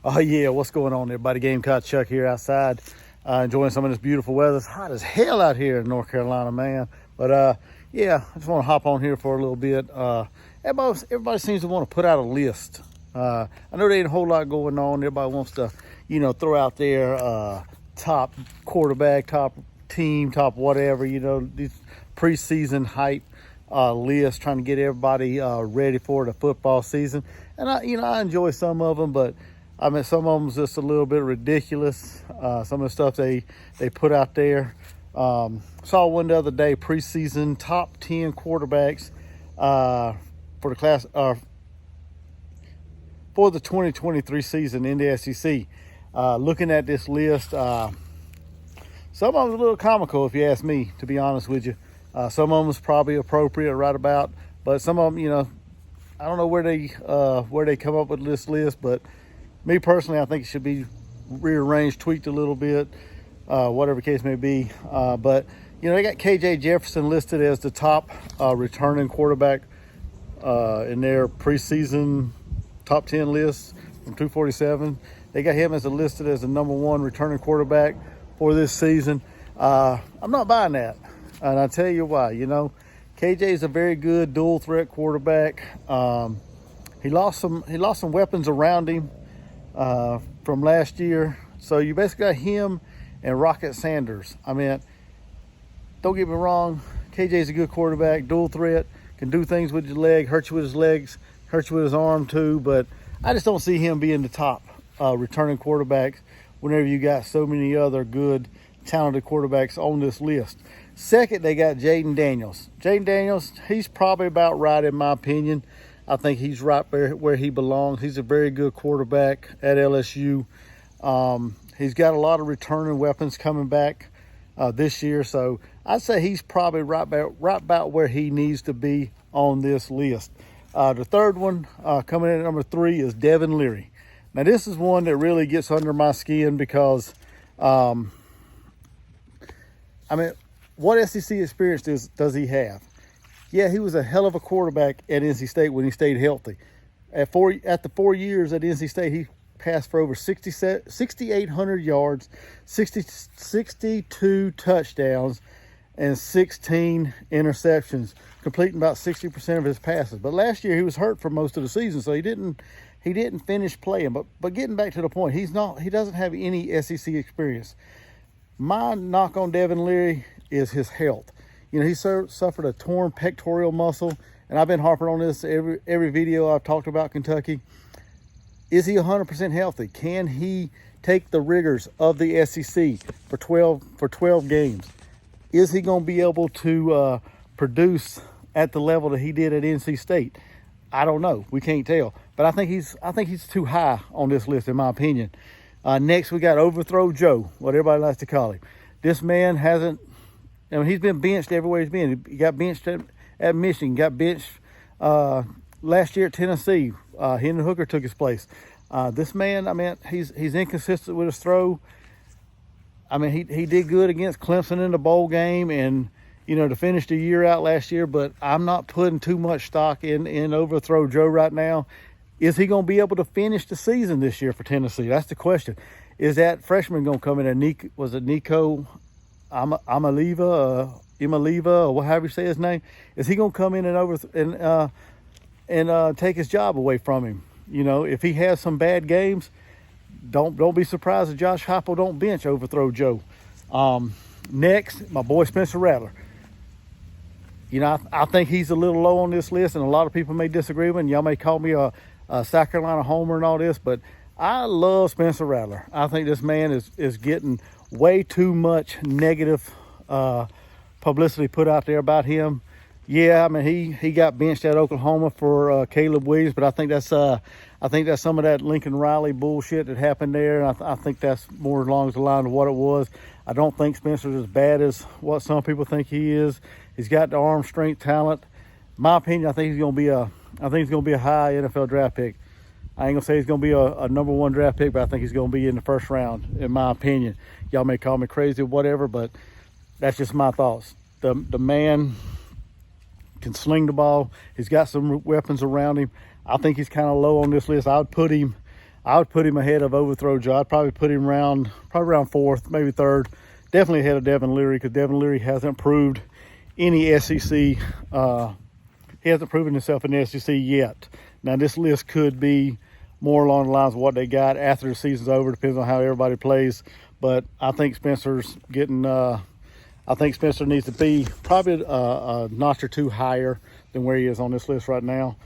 Oh yeah, what's going on, everybody? Gamecock Chuck here outside, enjoying some of this beautiful weather. It's hot as hell out here in North Carolina, man. But yeah, I just want to hop on here for a little bit. Everybody seems to want to put out a list. I know there ain't a whole lot going on. Everybody wants to, throw out their top quarterback, top team, top whatever. These preseason hype lists, trying to get everybody ready for the football season. And I enjoy some of them, but I mean, some of them's just a little bit ridiculous. Some of the stuff they put out there. Saw one the other day, preseason top 10 quarterbacks for the class for the 2023 season in the SEC. Looking at this list, some of them a little comical, if you ask me, to be honest with you. Some of them is probably appropriate right about, but some of them, I don't know where they come up with this list, but me personally, I think it should be rearranged, tweaked a little bit, whatever the case may be. But, they got KJ Jefferson listed as the top returning quarterback in their preseason top 10 list from 247. They got him listed as the number one returning quarterback for this season. I'm not buying that, and I'll tell you why. KJ is a very good dual threat quarterback. He lost some weapons around him from last year. So you basically got him and Rocket Sanders. I mean, don't get me wrong, KJ's a good quarterback, dual threat, can do things with his leg, hurt you with his legs, hurt you with his arm too, but I just don't see him being the top returning quarterbacks whenever you got so many other good, talented quarterbacks on this list. Second, they got Jaden Daniels. Jaden Daniels, he's probably about right in my opinion. I think he's right where he belongs. He's a very good quarterback at LSU. He's got a lot of returning weapons coming back this year. So I'd say he's probably right about where he needs to be on this list. The third one coming in at number 3 is Devon Leary. Now, this is one that really gets under my skin because, what SEC experience does he have? Yeah, he was a hell of a quarterback at NC State when he stayed healthy. At the 4 years at NC State, he passed for over 6,800 yards, 62 touchdowns, and 16 interceptions, completing about 60% of his passes. But last year he was hurt for most of the season, so he didn't finish playing. But getting back to the point, he doesn't have any SEC experience. My knock on Devon Leary is his health. He suffered a torn pectoral muscle, and I've been harping on this every video I've talked about Kentucky. Is he 100% healthy? Can he take the rigors of the SEC for 12 games? Is he going to be able to produce at the level that he did at NC State? I don't know. We can't tell. But I think he's too high on this list, in my opinion. Next, we got Overthrow Joe, what everybody likes to call him. This man hasn't. He's been benched everywhere he's been. He got benched at Michigan, got benched last year at Tennessee. Hendon Hooker took his place. This man, he's inconsistent with his throw. He did good against Clemson in the bowl game and, to finish the year out last year, but I'm not putting too much stock in Overthrow Joe right now. Is he going to be able to finish the season this year for Tennessee? That's the question. Is that freshman going to come in and Nico Imaliva, or however you say his name? Is he going to come in and take his job away from him? If he has some bad games, don't be surprised if Josh Heupel don't bench Overthrow Joe. Next, my boy Spencer Rattler. I think he's a little low on this list, and a lot of people may disagree with me. Y'all may call me a South Carolina homer and all this, but I love Spencer Rattler. I think this man is getting way too much negative publicity put out there about him. Yeah, he got benched at Oklahoma for Caleb Williams, but I think that's some of that Lincoln Riley bullshit that happened there. And I think that's more along the line of what it was. I don't think Spencer's as bad as what some people think he is. He's got the arm strength, talent. In my opinion, I think he's going to be a high NFL draft pick. I ain't gonna say he's gonna be a number 1 draft pick, but I think he's gonna be in the first round, in my opinion. Y'all may call me crazy or whatever, but that's just my thoughts. The man can sling the ball. He's got some weapons around him. I think he's kind of low on this list. I would put him I would put him ahead of Overthrow Joe. I'd probably put him around fourth, maybe third. Definitely ahead of Devon Leary, because Devon Leary hasn't proved any SEC. He hasn't proven himself in the SEC yet. Now, this list could be more along the lines of what they got after the season's over. Depends on how everybody plays. But I think Spencer's getting. I think Spencer needs to be probably a notch or two higher than where he is on this list right now.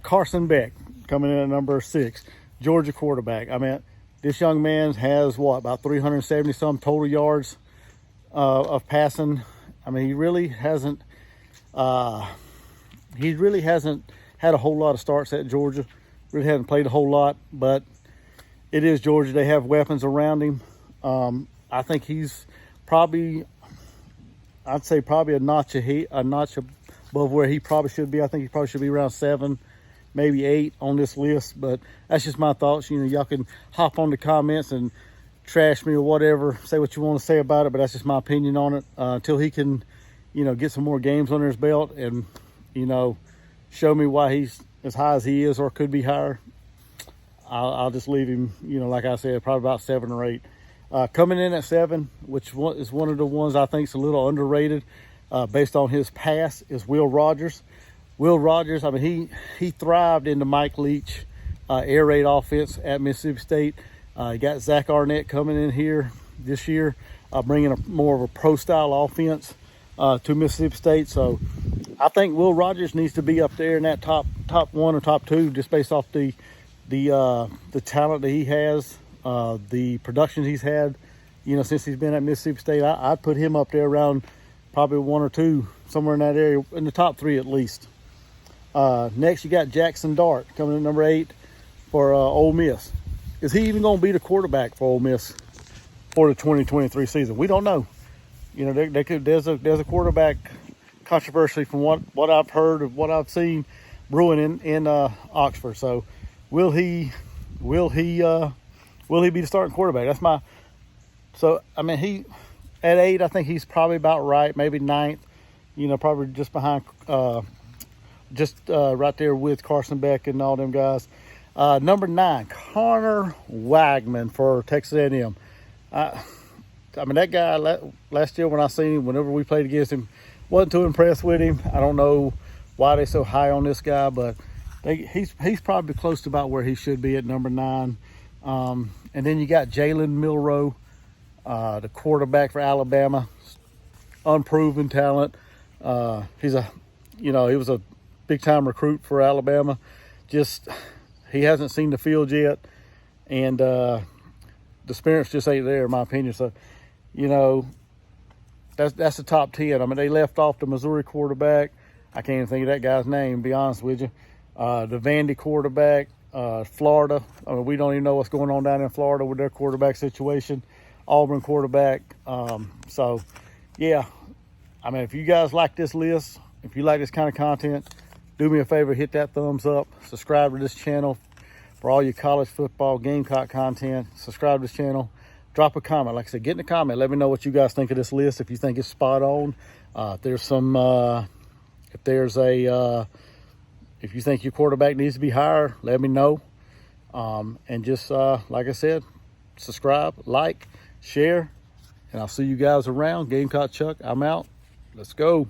Carson Beck coming in at number 6, Georgia quarterback. I mean, this young man has about 370 some total yards of passing. I mean, he really hasn't had a whole lot of starts at Georgia. Really hasn't played a whole lot, but it is Georgia. They have weapons around him. I think he's probably, I'd say probably a notch above where he probably should be. I think he probably should be around 7, maybe 8 on this list, but that's just my thoughts. You know, y'all can hop on the comments and trash me or whatever, say what you want to say about it, but that's just my opinion on it. Until he can, you know, get some more games under his belt and, you know, show me why he's as high as he is or could be higher, I'll just leave him, you know, like I said, probably about 7 or 8. Coming in at 7, which is one of the ones I think is a little underrated based on his past, is Will Rogers. Will Rogers, I mean, he thrived in the Mike Leach air raid offense at Mississippi State. You got Zach Arnett coming in here this year, bringing more of a pro-style offense to Mississippi State. So I think Will Rogers needs to be up there in that top 1 or top 2, just based off the talent that he has, the production he's had, you know, since he's been at Mississippi State. I'd put him up there around probably 1 or 2, somewhere in that area, in the top 3 at least. Next, you got Jackson Dart coming in at number 8 for Ole Miss. Is he even going to be the quarterback for Ole Miss for the 2023 season? We don't know. You know, there's a quarterback controversy from what I've heard of what I've seen brewing in Oxford. So will he be the starting quarterback? That's my. So I mean, he at 8, I think he's probably about right, maybe 9th. You know, probably just behind, right there with Carson Beck and all them guys. Number 9, Connor Wagman for Texas A&M. I mean, that guy last year when I seen him, whenever we played against him, wasn't too impressed with him. I don't know why they're so high on this guy, but he's probably close to about where he should be at number 9. And then you got Jalen Milroe, the quarterback for Alabama, unproven talent. He was a big-time recruit for Alabama. He hasn't seen the field yet, and the experience just ain't there, in my opinion. So, you know, that's the top 10. I mean, they left off the Missouri quarterback. I can't even think of that guy's name, to be honest with you. The Vandy quarterback, Florida. I mean, we don't even know what's going on down in Florida with their quarterback situation. Auburn quarterback. So, yeah. I mean, if you guys like this list, if you like this kind of content, do me a favor, hit that thumbs up. Subscribe to this channel for all your college football Gamecock content. Subscribe to this channel. Drop a comment. Like I said, get in the comment. Let me know what you guys think of this list. If you think it's spot on. If you think your quarterback needs to be higher, let me know. And just like I said, subscribe, like, share, and I'll see you guys around. Gamecock Chuck, I'm out. Let's go.